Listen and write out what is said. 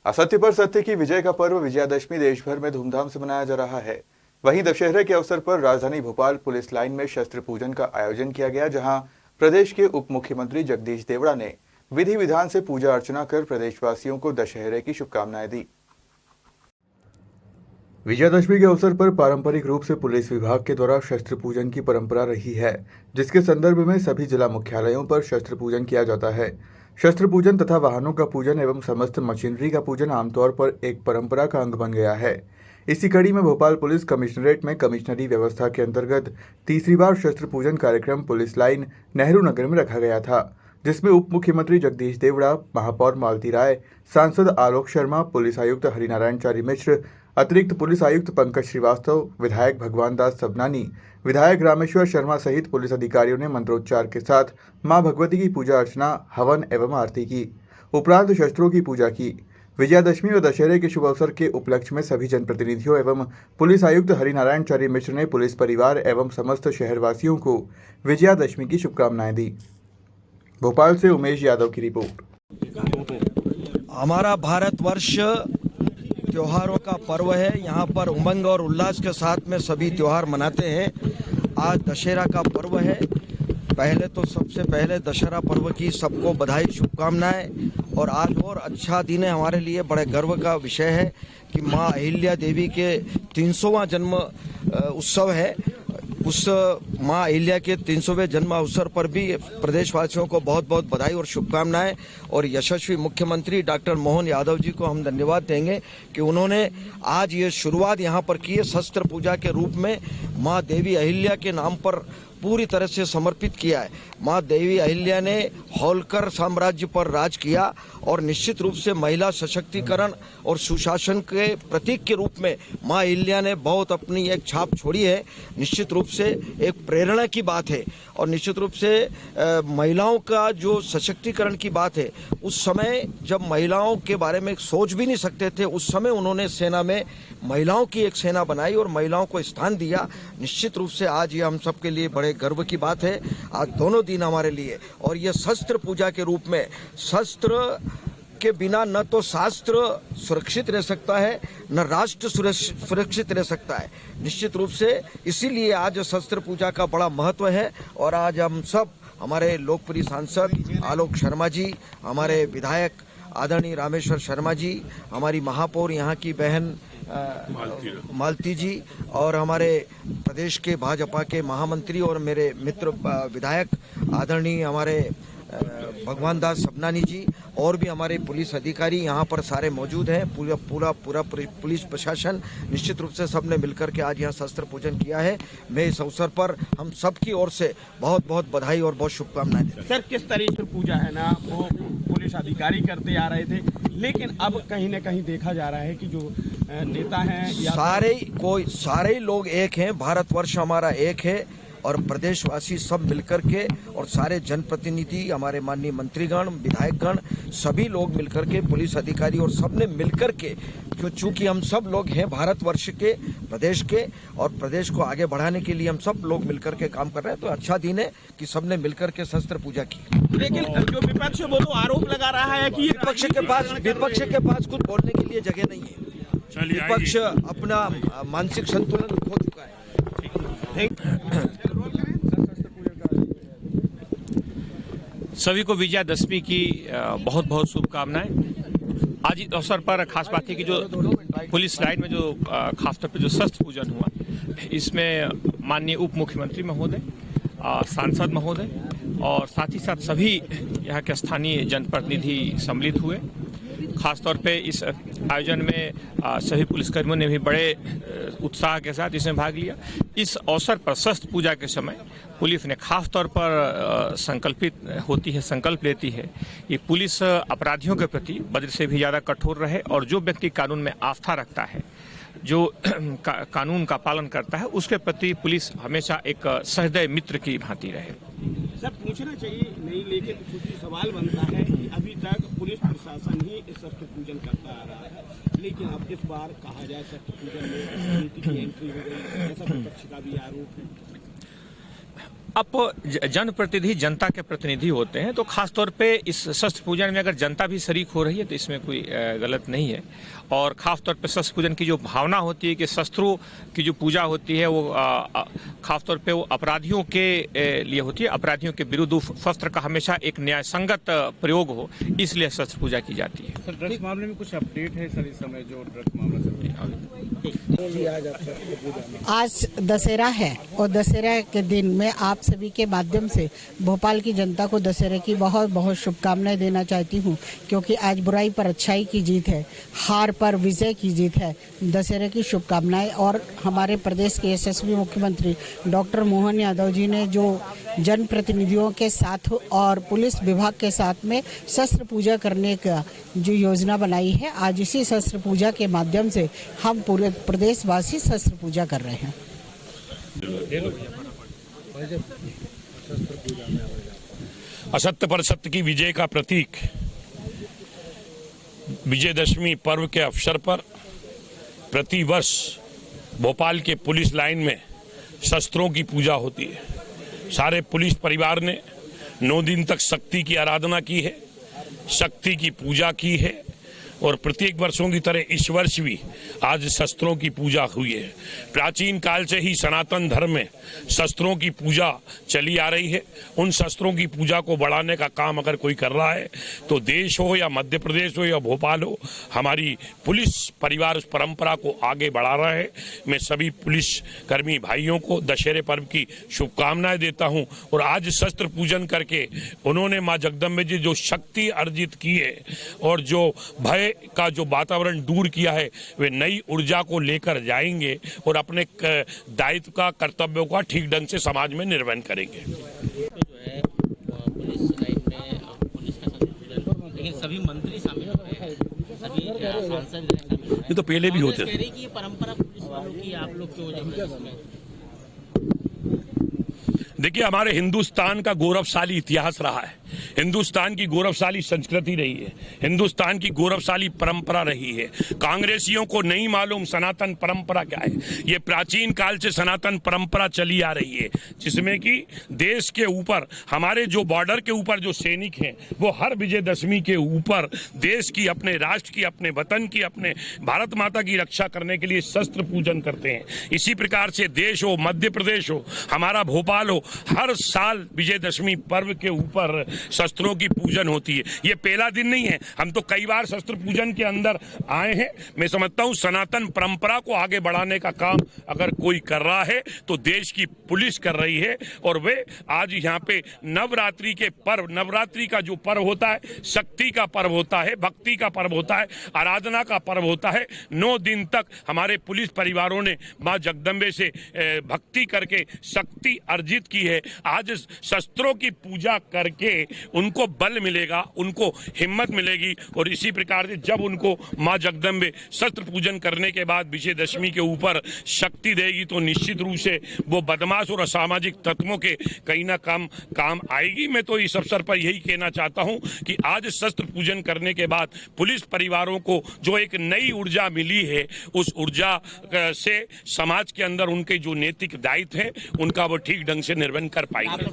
असत्य पर सत्य की विजय का पर्व विजयादशमी देश भर में धूमधाम से मनाया जा रहा है। वहीं दशहरे के अवसर पर राजधानी भोपाल पुलिस लाइन में शस्त्र पूजन का आयोजन किया गया, जहां प्रदेश के उप मुख्यमंत्री जगदीश देवड़ा ने विधि विधान से पूजा अर्चना कर प्रदेशवासियों को दशहरे की शुभकामनाएं दी। विजयादशमी के अवसर पर पारंपरिक रूप से पुलिस विभाग के द्वारा शस्त्र पूजन की परंपरा रही है, जिसके संदर्भ में सभी जिला मुख्यालयों पर शस्त्र पूजन किया जाता है। शस्त्र पूजन तथा वाहनों का पूजन एवं समस्त मशीनरी का पूजन आमतौर पर एक परंपरा का अंग बन गया है। इसी कड़ी में भोपाल पुलिस कमिश्नरेट में कमिश्नरी व्यवस्था के अंतर्गत तीसरी बार शस्त्र पूजन कार्यक्रम पुलिस लाइन नेहरू नगर में रखा गया था, जिसमें उप मुख्यमंत्री जगदीश देवड़ा, महापौर मालती राय, सांसद आलोक शर्मा, पुलिस आयुक्त हरिनारायण चारी मिश्र, अतिरिक्त पुलिस आयुक्त पंकज श्रीवास्तव, विधायक भगवान दास सबनानी, विधायक रामेश्वर शर्मा सहित पुलिस अधिकारियों ने मंत्रोच्चार के साथ मां भगवती की पूजा अर्चना, हवन एवं आरती की। उपरांत शस्त्रों की पूजा की। विजयादशमी और दशहरे के शुभ अवसर के उपलक्ष्य में सभी जनप्रतिनिधियों एवं पुलिस आयुक्त हरिनारायण चारी मिश्र ने पुलिस परिवार एवं समस्त शहरवासियों को विजयादशमी की शुभकामनाएं दी। भोपाल से उमेश यादव की रिपोर्ट। हमारा भारतवर्ष त्योहारों का पर्व है। यहाँ पर उमंग और उल्लास के साथ में सभी त्योहार मनाते हैं। आज दशहरा का पर्व है। पहले तो सबसे पहले दशहरा पर्व की सबको बधाई, शुभकामनाएं। और आज और अच्छा दिन है हमारे लिए। बड़े गर्व का विषय है कि माँ अहिल्या देवी के 300वां जन्म उत्सव है। उस माँ अहिल्या के 300वें जन्म अवसर पर भी प्रदेशवासियों को बहुत बहुत बधाई और शुभकामनाएं। और यशस्वी मुख्यमंत्री डॉक्टर मोहन यादव जी को हम धन्यवाद देंगे कि उन्होंने आज ये शुरुआत यहाँ पर की है शस्त्र पूजा के रूप में। माँ देवी अहिल्या के नाम पर पूरी तरह से समर्पित किया है। माँ देवी अहिल्या ने होलकर साम्राज्य पर राज किया और निश्चित रूप से महिला सशक्तिकरण और सुशासन के प्रतीक के रूप में माँ अहिल्या ने बहुत अपनी एक छाप छोड़ी है। निश्चित रूप से एक प्रेरणा की बात है और निश्चित रूप से महिलाओं का जो सशक्तिकरण की बात है, उस समय जब महिलाओं के बारे में सोच भी नहीं सकते थे, उस समय उन्होंने सेना में महिलाओं की एक सेना बनाई और महिलाओं को स्थान दिया। निश्चित रूप से आज ये हम सब के लिए बड़े गर्व की बात है। आज दोनों दिन हमारे लिए, और ये शस्त्र पूजा के रूप में, शस्त्र के बिना न तो शास्त्र सुरक्षित रह सकता है, न राष्ट्र सुरक्षित रह सकता है। निश्चित रूप से इसीलिए आज शस्त्र पूजा का बड़ा महत्व है। और आज हम सब, हमारे लोकप्रिय सांसद आलोक शर्मा जी, हमारे विधायक आदरणीय रामेश्वर शर्मा जी, हमारी महापौर यहाँ की बहन मालती जी, और हमारे प्रदेश के भाजपा के महामंत्री और मेरे मित्र विधायक आदरणीय हमारे भगवान दास सबनानी जी, और भी हमारे पुलिस अधिकारी यहाँ पर सारे मौजूद हैं। पूरा पुलिस प्रशासन, निश्चित रूप से सबने मिलकर के आज यहाँ शस्त्र पूजन किया है। मैं इस अवसर पर हम सबकी ओर से बहुत बहुत बधाई और बहुत शुभकामनाएं देता हूं। सर, किस तरीके से पूजा है ना, वो पुलिस अधिकारी करते आ रहे थे, लेकिन अब कहीं न कहीं देखा जा रहा है कि जो नेता हैं सारे लोग एक हैं। भारतवर्ष हमारा एक है और प्रदेशवासी सब मिलकर के, और सारे जनप्रतिनिधि, हमारे माननीय मंत्रीगण, विधायकगण, सभी लोग मिलकर के, पुलिस अधिकारी, और सबने मिलकर के, चूंकि हम सब लोग हैं भारतवर्ष के, प्रदेश के, और प्रदेश को आगे बढ़ाने के लिए हम सब लोग मिलकर के काम कर रहे हैं। तो अच्छा दिन है कि सबने मिलकर के शस्त्र पूजा की। लेकिन जो विपक्ष है वो तो आरोप लगा रहा है कि विपक्ष के पास कुछ बोलने के लिए जगह नहीं है। विपक्ष अपना मानसिक संतुलन खो चुका है। सभी को विजयादशमी की बहुत बहुत शुभकामनाएं। आज इस अवसर पर खास बात है कि जो पुलिस लाइन में जो खासतौर पर जो शस्त्र पूजन हुआ, इसमें माननीय उप मुख्यमंत्री महोदय, सांसद महोदय और साथ ही साथ सभी यहाँ के स्थानीय जनप्रतिनिधि सम्मिलित हुए। खासतौर पे इस आयोजन में सभी पुलिसकर्मियों ने भी बड़े उत्साह के साथ इसमें भाग लिया। इस अवसर पर शस्त्र पूजा के समय पुलिस ने खास तौर पर संकल्प लेती है कि पुलिस अपराधियों के प्रति वज्र से भी ज़्यादा कठोर रहे, और जो व्यक्ति कानून में आस्था रखता है, जो कानून का पालन करता है, उसके प्रति पुलिस हमेशा एक सहृदय मित्र की भांति रहे। सर, पूछना चाहिए नहीं, लेकिन कुछ सवाल बनता है कि अभी तक पुलिस प्रशासन ही इस शस्त्र पूजन करता आ रहा है, लेकिन अब इस बार कहा जाए शस्त्र पूजन में नीति की एंट्री हो गई, ऐसा विपक्ष का भी आरोप है। अब जनप्रतिनिधि जनता के प्रतिनिधि होते हैं, तो खास तौर पे इस शस्त्र पूजन में अगर जनता भी शरीक हो रही है तो इसमें कोई गलत नहीं है। और खास तौर पे शस्त्र पूजन की जो भावना होती है कि शस्त्रों की जो पूजा होती है वो खास तौर पे वो अपराधियों के लिए होती है, अपराधियों के विरुद्ध शस्त्र का हमेशा एक न्याय संगत प्रयोग हो, इसलिए शस्त्र पूजा की जाती है। सर, ड्रग्स मामले में कुछ अपडेट है सर? इस समय जो ड्रग्स मामला चल रहा है, आज दशहरा है और दशहरा के दिन मैं आप सभी के माध्यम से भोपाल की जनता को दशहरे की बहुत बहुत शुभकामनाएं देना चाहती हूं, क्योंकि आज बुराई पर अच्छाई की जीत है, हार पर विजय की जीत है। दशहरे की शुभकामनाएं। और हमारे प्रदेश के यशस्वी मुख्यमंत्री डॉक्टर मोहन यादव जी ने जो जनप्रतिनिधियों के साथ और पुलिस विभाग के साथ में शस्त्र पूजा करने का जो योजना बनाई है, आज इसी शस्त्र पूजा के माध्यम से हम पूरे प्रदेशवासी शस्त्र पूजा कर रहे हैं। असत्य पर सत्य की विजय का प्रतीक विजयदशमी पर्व के अवसर पर प्रतिवर्ष भोपाल के पुलिस लाइन में शस्त्रों की पूजा होती है। सारे पुलिस परिवार ने 9 दिन तक शक्ति की आराधना की है, शक्ति की पूजा की है और प्रत्येक वर्षों की तरह इस वर्ष भी आज शस्त्रों की पूजा हुई है। प्राचीन काल से ही सनातन धर्म में शस्त्रों की पूजा चली आ रही है। उन शस्त्रों की पूजा को बढ़ाने का काम अगर कोई कर रहा है तो देश हो या मध्य प्रदेश हो या भोपाल हो, हमारी पुलिस परिवार उस परंपरा को आगे बढ़ा रहा है। मैं सभी पुलिस कर्मी भाइयों को दशहरे पर्व की शुभकामनाएं देता हूं। और आज शस्त्र पूजन करके उन्होंने माँ जगदम्बे जी जो शक्ति अर्जित की है और जो भय का जो वातावरण दूर किया है, वे नई ऊर्जा को लेकर जाएंगे और अपने दायित्व का, कर्तव्यों का ठीक ढंग से समाज में निर्वहन करेंगे। जो है पुलिस लाइन में पुलिस का संतुलन, लेकिन सभी मंत्री शामिल हुए, सभी सांसद शामिल हुए। ये तो पहले भी होते थे। ये परंपरा पुलिस वालों की आप लोग क्यों जबरदस्ती? देखिए, हमारे हिंदुस्तान का गौरवशाली इतिहास रहा है, हिंदुस्तान की गौरवशाली संस्कृति रही है, हिंदुस्तान की गौरवशाली परंपरा रही है। कांग्रेसियों को नहीं मालूम सनातन परंपरा क्या है। ये प्राचीन काल से सनातन परंपरा चली आ रही है, जिसमें कि देश के ऊपर, हमारे जो बॉर्डर के ऊपर जो सैनिक हैं, वो हर विजयदशमी के ऊपर देश की, अपने राष्ट्र की, अपने वतन की, अपने भारत माता की रक्षा करने के लिए शस्त्र पूजन करते हैं। इसी प्रकार से देश हो, मध्य प्रदेश हो, हमारा भोपाल हो, हर साल विजयदशमी पर्व के ऊपर शस्त्रों की पूजन होती है। ये पहला दिन नहीं है, हम तो कई बार शस्त्र पूजन के अंदर आए हैं। मैं समझता हूं सनातन परंपरा को आगे बढ़ाने का काम अगर कोई कर रहा है तो देश की पुलिस कर रही है। और वे आज यहाँ पे नवरात्रि के पर्व, नवरात्रि का जो पर्व होता है, शक्ति का पर्व होता है, भक्ति का पर्व होता है, आराधना का पर्व होता है। 9 दिन तक हमारे पुलिस परिवारों ने माँ जगदम्बे से भक्ति करके शक्ति अर्जित की है। आज शस्त्रों की पूजा करके उनको बल मिलेगा, उनको हिम्मत मिलेगी। और इसी प्रकार से जब उनको माँ जगदम्बे शस्त्र पूजन करने के बाद विजयदशमी के ऊपर शक्ति देगी तो निश्चित रूप से वो बदमाश और असामाजिक तत्वों के कहीं ना काम आएगी। मैं तो इस अवसर पर यही कहना चाहता हूं कि आज शस्त्र पूजन करने के बाद पुलिस परिवारों को जो एक नई ऊर्जा मिली है, उस ऊर्जा से समाज के अंदर उनके जो नैतिक दायित्व है उनका वो ठीक ढंग से निर्वहन कर पाएंगे।